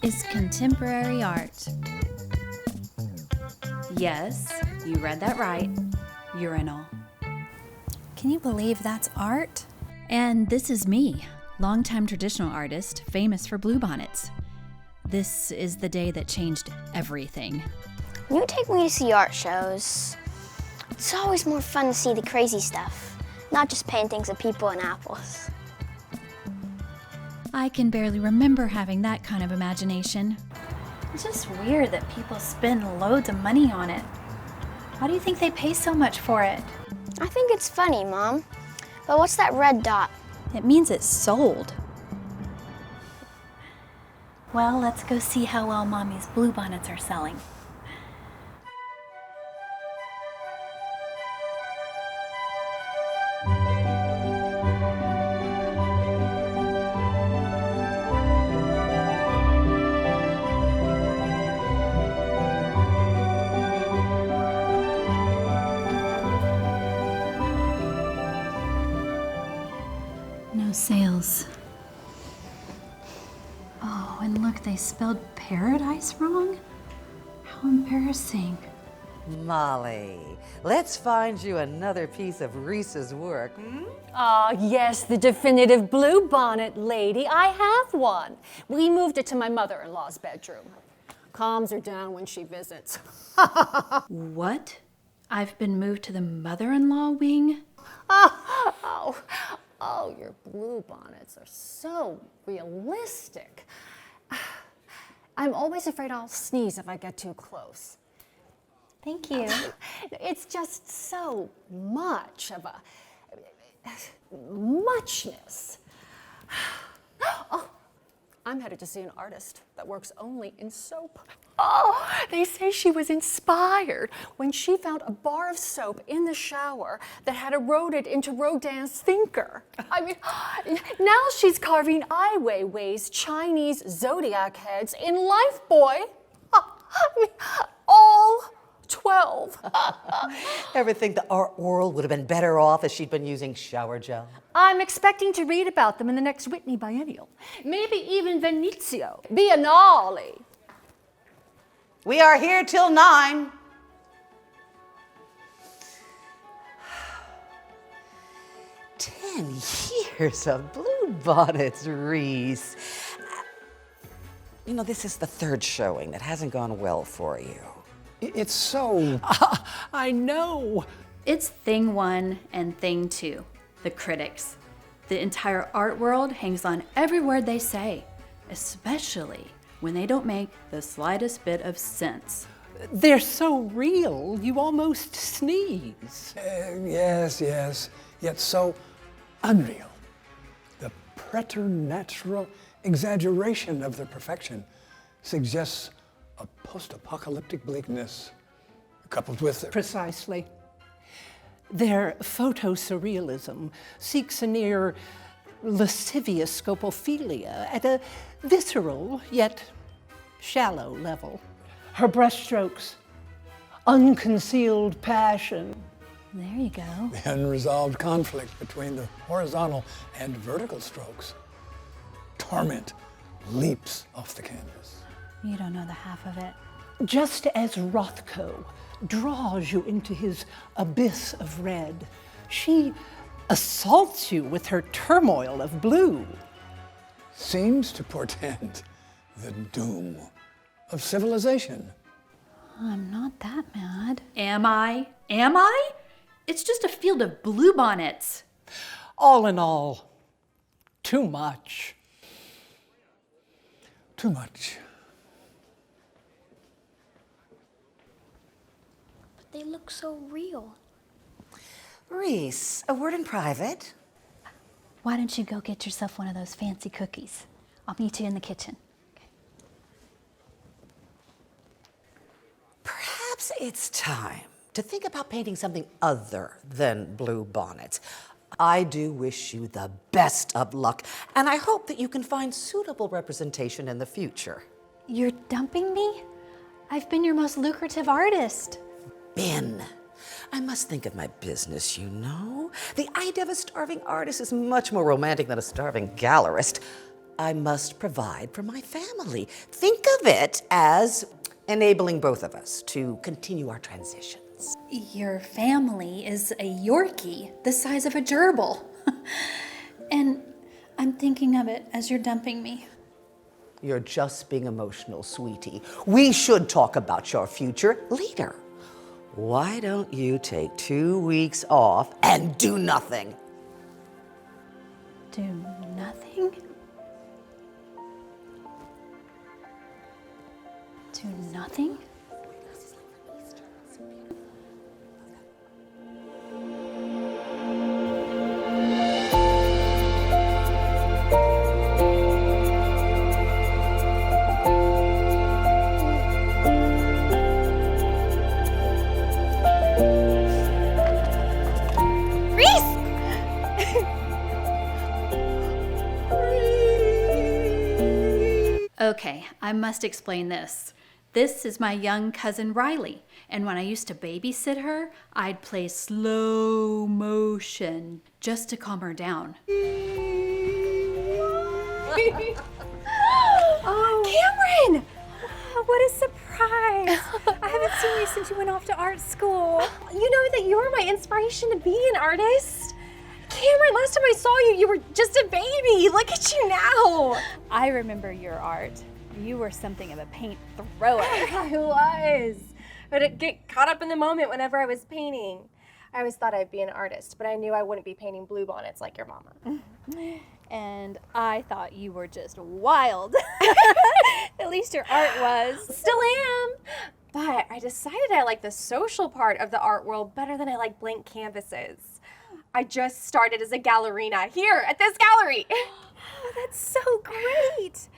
is contemporary art. Yes, you read that right. Urinal. Can you believe that's art? And this is me, longtime traditional artist, famous for bluebonnets. This is the day that changed everything. You take me to see art shows. It's always more fun to see the crazy stuff, not just paintings of people and apples. I can barely remember having that kind of imagination. It's just weird that people spend loads of money on it. Why do you think they pay so much for it? I think it's funny, Mom. But what's that red dot? It means it's sold. Well, let's go see how well Mommy's bluebonnets are selling. No sales. Oh, and look, they spelled paradise wrong? How embarrassing. Molly, let's find you another piece of Reese's work. Ah, yes, the definitive bluebonnet lady. I have one. We moved it to my mother-in-law's bedroom. Calms her down when she visits. What? I've been moved to the mother-in-law wing? Oh, your bluebonnets are so realistic. I'm always afraid I'll sneeze if I get too close. Thank you. It's just so much of a muchness. Oh, I'm headed to see an artist that works only in soap. Oh, they say she was inspired when she found a bar of soap in the shower that had eroded into Rodin's thinker. I mean, now she's carving Ai Weiwei's Chinese zodiac heads in life, boy. I mean, all 12. Ever think the art world would have been better off if she'd been using shower gel? I'm expecting to read about them in the next Whitney biennial. Maybe even Venezio Biennale. We are here till 9. Years of bluebonnets, Reese. You know, this is the third showing that hasn't gone well for you. It's so... I know. It's thing 1 and thing 2, the critics. The entire art world hangs on every word they say, especially when they don't make the slightest bit of sense. They're so real, you almost sneeze. Yes, yet so unreal. The preternatural exaggeration of their perfection suggests a post-apocalyptic bleakness, coupled with... Precisely. Their photo-surrealism seeks a near lascivious scopophilia at a visceral yet shallow level. Her brushstrokes, unconcealed passion. There you go. The unresolved conflict between the horizontal and vertical strokes. Torment leaps off the canvas. You don't know the half of it. Just as Rothko draws you into his abyss of red, she assaults you with her turmoil of blue. Seems to portend the doom of civilization. I'm not that mad. Am I? Am I? It's just a field of bluebonnets. All in all, too much. Too much. But they look so real. Reese, a word in private. Why don't you go get yourself one of those fancy cookies? I'll meet you in the kitchen. Perhaps it's time to think about painting something other than bluebonnets. I do wish you the best of luck, and I hope that you can find suitable representation in the future. You're dumping me? I've been your most lucrative artist. Ben, I must think of my business, you know. The idea of a starving artist is much more romantic than a starving gallerist. I must provide for my family. Think of it as enabling both of us to continue our transitions. Your family is a Yorkie the size of a gerbil. And I'm thinking of it as you're dumping me. You're just being emotional, sweetie. We should talk about your future later. Why don't you take 2 weeks off and do nothing? Do nothing? Do nothing? Okay, I must explain this. This is my young cousin Riley, and when I used to babysit her, I'd play slow motion just to calm her down. Oh, Cameron! What a surprise! I haven't seen you since you went off to art school. You know that you were my inspiration to be an artist. Cameron, last time I saw you, you were just a baby. Look at you now. I remember your art. You were something of a paint thrower. I was. But I'd get caught up in the moment whenever I was painting. I always thought I'd be an artist, but I knew I wouldn't be painting bluebonnets like your mama. And I thought you were just wild. At least your art was. Still am. But I decided I like the social part of the art world better than I like blank canvases. I just started as a gallerina here at this gallery. Oh, that's so great.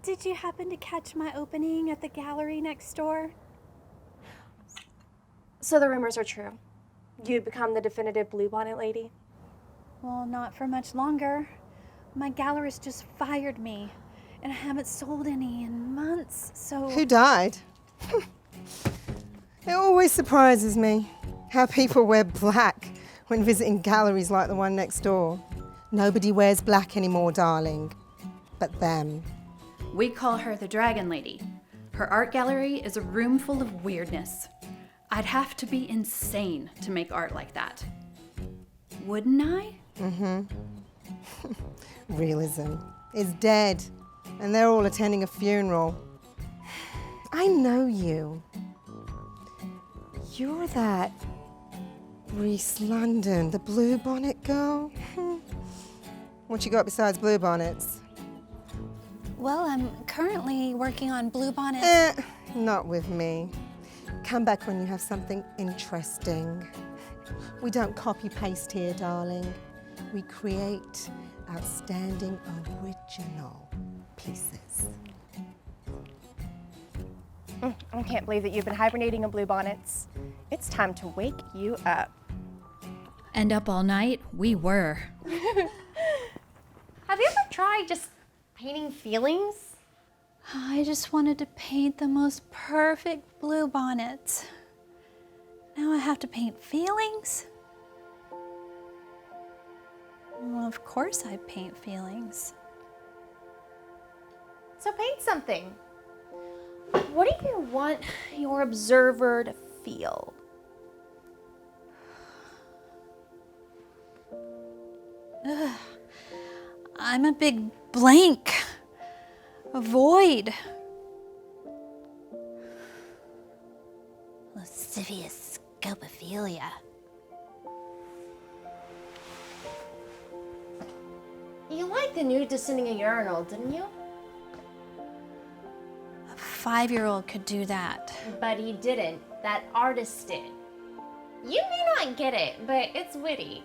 Did you happen to catch my opening at the gallery next door? So the rumors are true. You'd become the definitive bluebonnet lady? Well, not for much longer. My gallerist just fired me, and I haven't sold any in months, so... Who died? It always surprises me how people wear black when visiting galleries like the one next door. Nobody wears black anymore, darling, but them. We call her the Dragon Lady. Her art gallery is a room full of weirdness. I'd have to be insane to make art like that. Wouldn't I? Mm-hmm. Realism is dead, and they're all attending a funeral. I know you. You're that Reece London, the bluebonnet girl. What you got besides bluebonnets? Well, I'm currently working on bluebonnets. Not with me. Come back when you have something interesting. We don't copy-paste here, darling. We create outstanding original pieces. I can't believe that you've been hibernating in bluebonnets. It's time to wake you up. And up all night, we were. Have you ever tried just painting feelings? I just wanted to paint the most perfect bluebonnets. Now I have to paint feelings? Well, of course I paint feelings. So paint something. What do you want your observer to feel? Ugh. I'm a big blank. A void. Lascivious scopophilia. You liked the nude descending a urinal, didn't you? A 5-year-old could do that. But he didn't. That artist did. You may not get it, but it's witty.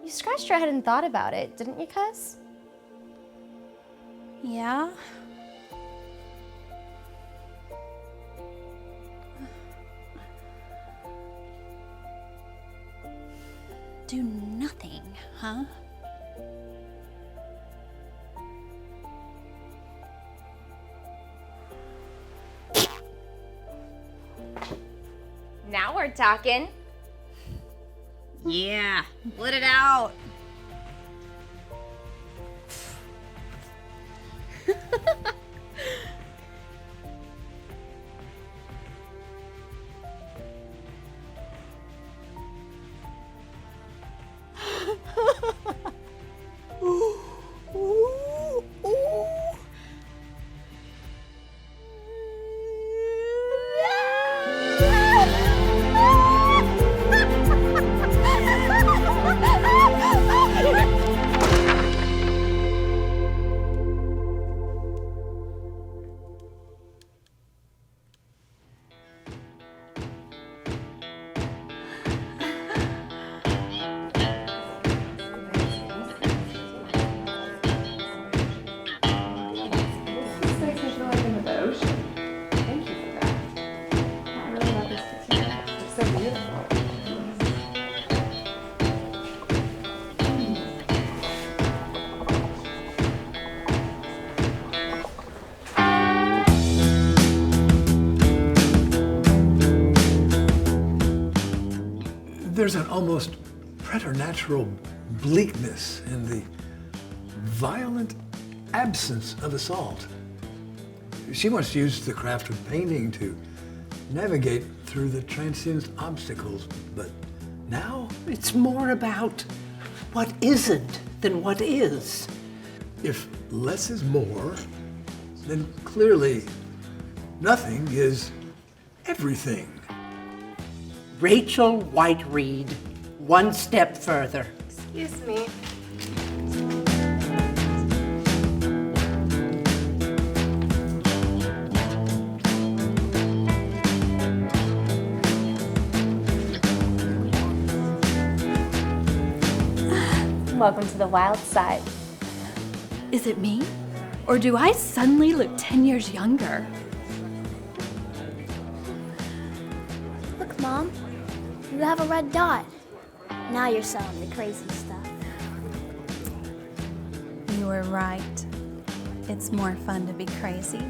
You scratched your head and thought about it, didn't you, cuz? Yeah? Do nothing, huh? Now we're talking. Yeah, let it out. There's an almost preternatural bleakness in the violent absence of assault. She once used the craft of painting to navigate through the transient obstacles, but now? It's more about what isn't than what is. If less is more, then clearly nothing is everything. Rachel White-Reed, one step further. Excuse me. Welcome to the wild side. Is it me? Or do I suddenly look 10 years younger? Look, Mom, you have a red dot. Now you're selling the crazy stuff. You were right. It's more fun to be crazy.